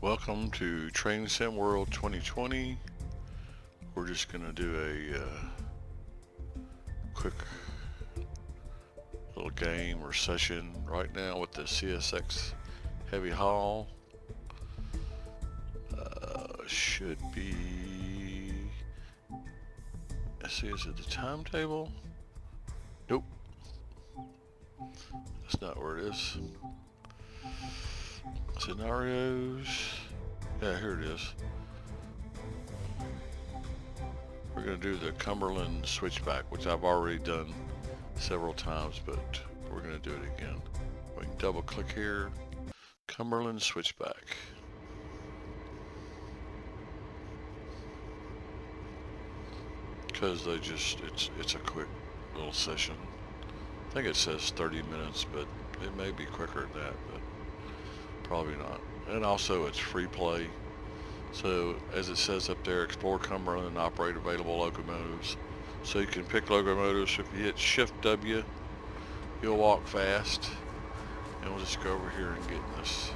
Welcome to Train Sim World 2020. We're just going to do a quick little game or session right now with the CSX heavy haul. Should be, let's see, is it the timetable? Nope, that's not where it is. Scenarios, yeah, here it is. We're going to do the Cumberland Switchback, which I've already done several times, but we're going to do it again. We can double click here, Cumberland Switchback. Because they just, it's a quick little session. I think it says 30 minutes, but it may be quicker than that, but probably not. And also it's free play. So as it says up there, explore Cumberland and operate available locomotives. So you can pick locomotives. If you hit Shift W, you'll walk fast. And we'll just go over here and get this.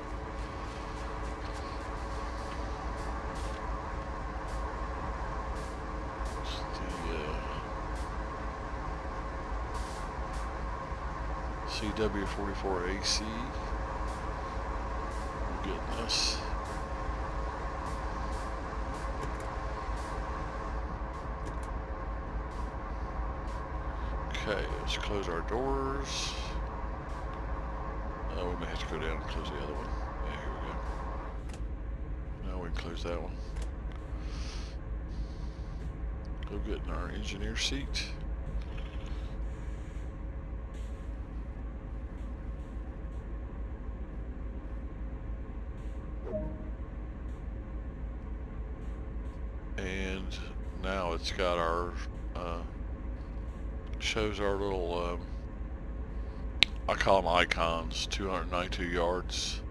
CW44AC. We're getting this. Okay, let's close our doors. Oh, we may have to go down and close the other one. Yeah, here we go. Now we can close that one. Go get in our engineer seat. And now it's got our, shows our little, I call them icons, 292 yards.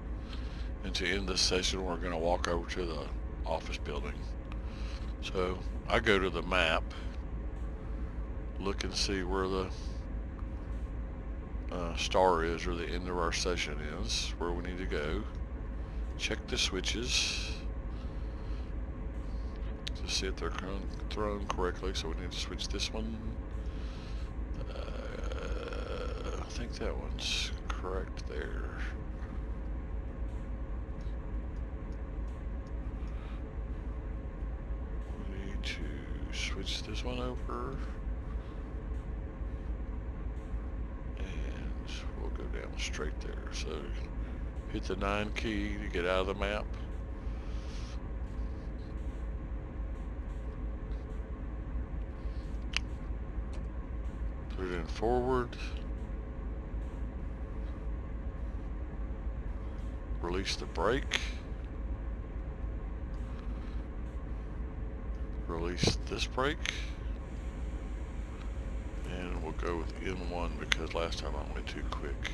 And to end this session, we're going to walk over to the office building. So I go to the map, look and see where the star is, or the end of our session is, where we need to go. Check the switches to see if they're thrown correctly. So we need to switch this one. I think that one's correct there. We need to switch this one over. And we'll go down straight there. So hit the 9 key to get out of the map. Put it in forward. Release the brake. Release this brake. And we'll go with N1 because last time I went too quick.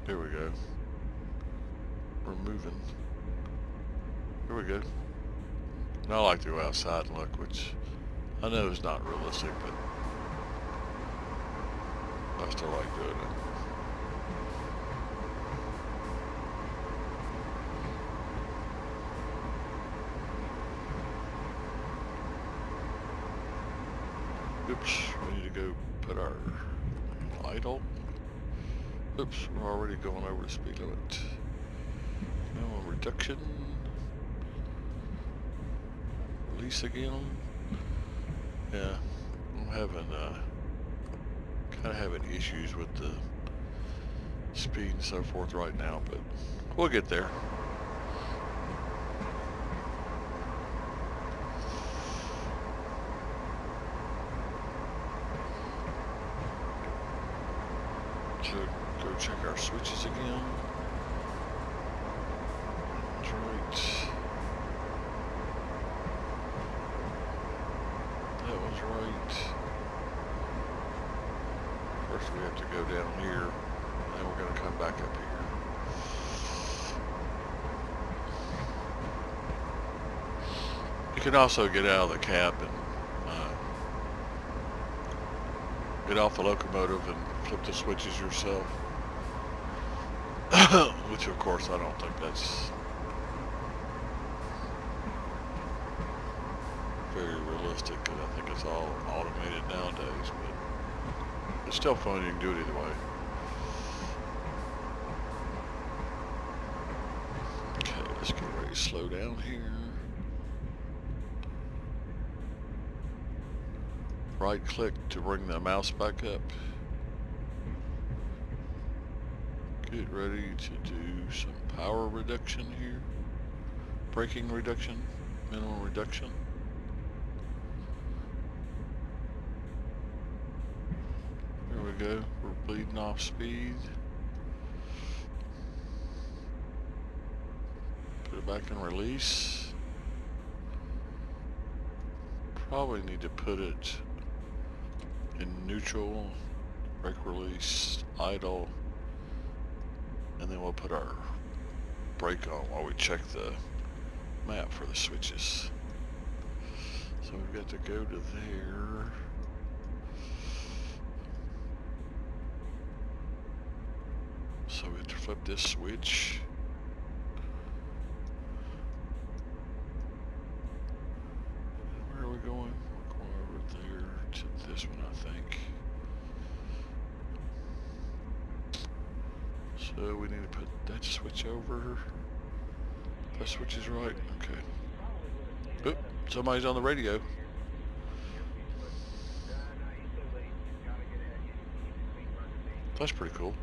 There we go. We're moving. Here we go. And I like to go outside and look, which I know is not realistic, but I still like doing it. Oops, we need to go put our idle. Oops, we're already going over the speed limit. Now reduction. Release again. Yeah, I'm having kind of having issues with the speed and so forth right now, but we'll get there. So go check our switches again. That's right. That was right. First we have to go down here, and then we're going to come back up here. You can also get out of the cab and get off the locomotive and flip the switches yourself. Which of course I don't think that's very realistic, because I think it's all automated nowadays, but it's still fun. You can do it either way. Okay, let's get ready to slow down here. Right click to bring the mouse back up. Get ready to do some power reduction here. Braking reduction, minimum reduction. There we go, we're bleeding off speed. Put it back in release. Probably need to put it in neutral, brake release, idle, and then we'll put our brake on while we check the map for the switches. So we've got to go to there. So we have to flip this switch. Where are we going? We're going over there to this one, I think. So we need to put that switch over. That switch is right. Okay. Oop, somebody's on the radio. That's pretty cool.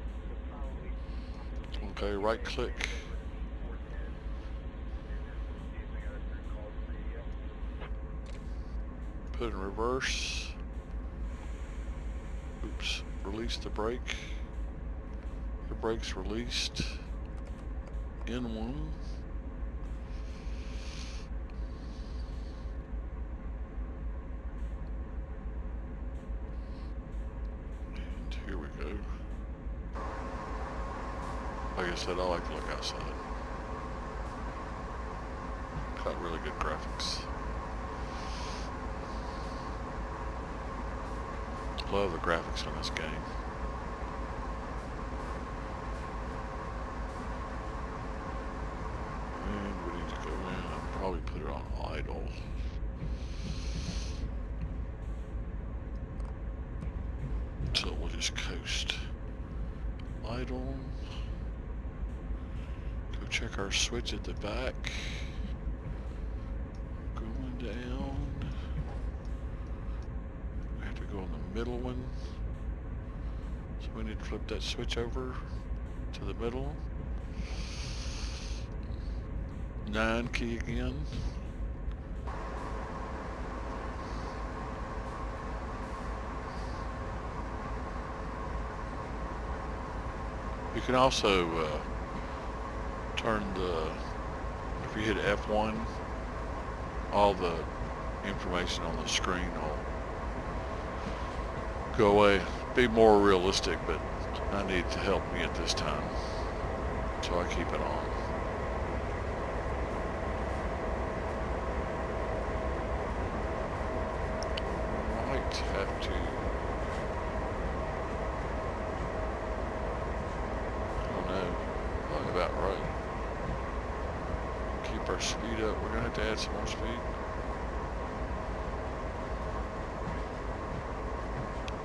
Okay, right click. Put in reverse. Oops, release the brake. The brake's released. N1. And here we go. Like I said, I like to look outside. Got really good graphics. Love the graphics on this game. And we need to go in and probably put it on idle. So we'll just coast. Idle. Go check our switch at the back. Going down. We have to go on the middle one. So we need to flip that switch over to the middle. 9 key again. You can also turn if you hit F1, all the information on the screen will go away. Be more realistic, but I need to help me at this time, so I keep it on. Might have to, I don't know, probably about right. Keep our speed up. We're gonna have to add some more speed.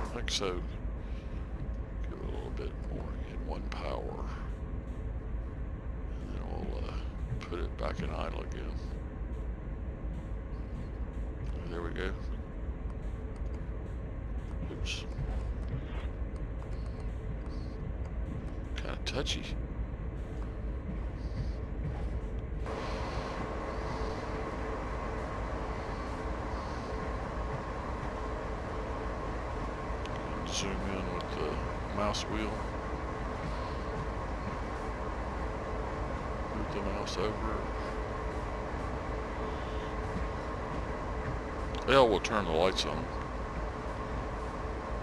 I think so. Give it a little bit more in one power. And then we'll put it back in idle again. There we go. Oops. Kind of touchy. Zoom in with the mouse wheel. Move the mouse over. L will turn the lights on.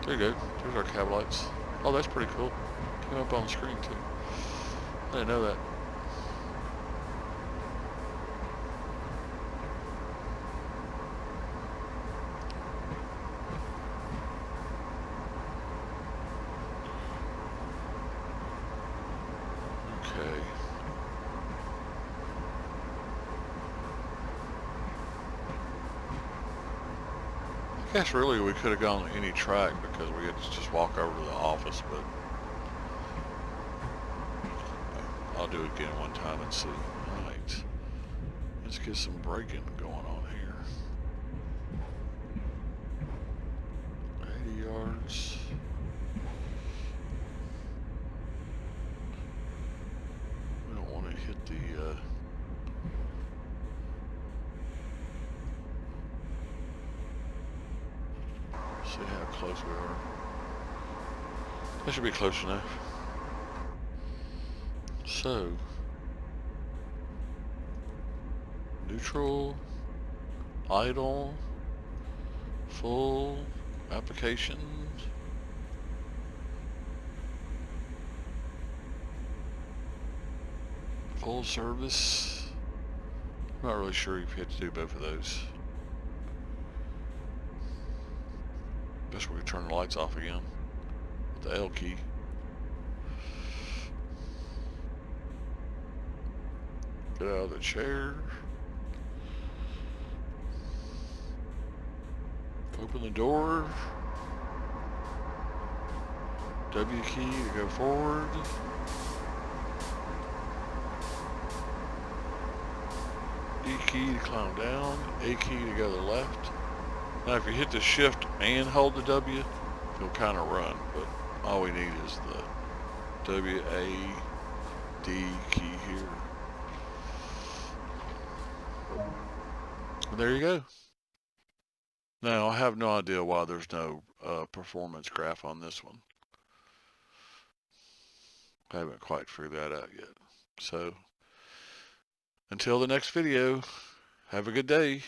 There you go. There's our cab lights. Oh, that's pretty cool. Came up on the screen too. I didn't know that. Guess really we could have gone any track because we had to just walk over to the office, but I'll do it again one time and see. Alright, let's get some braking going on here. 80 yards. We don't want to hit the see how close we are. That should be close enough. So, neutral, idle, full, applications. Full service. I'm not really sure if you have to do both of those. Guess we can turn the lights off again with the L key. Get out of the chair. Open the door. W key to go forward. E key to climb down. A key to go to the left. Now if you hit the shift and hold the W, you'll kind of run, but all we need is the W-A-D key here. And there you go. Now I have no idea why there's no performance graph on this one. I haven't quite figured that out yet. So until the next video, have a good day.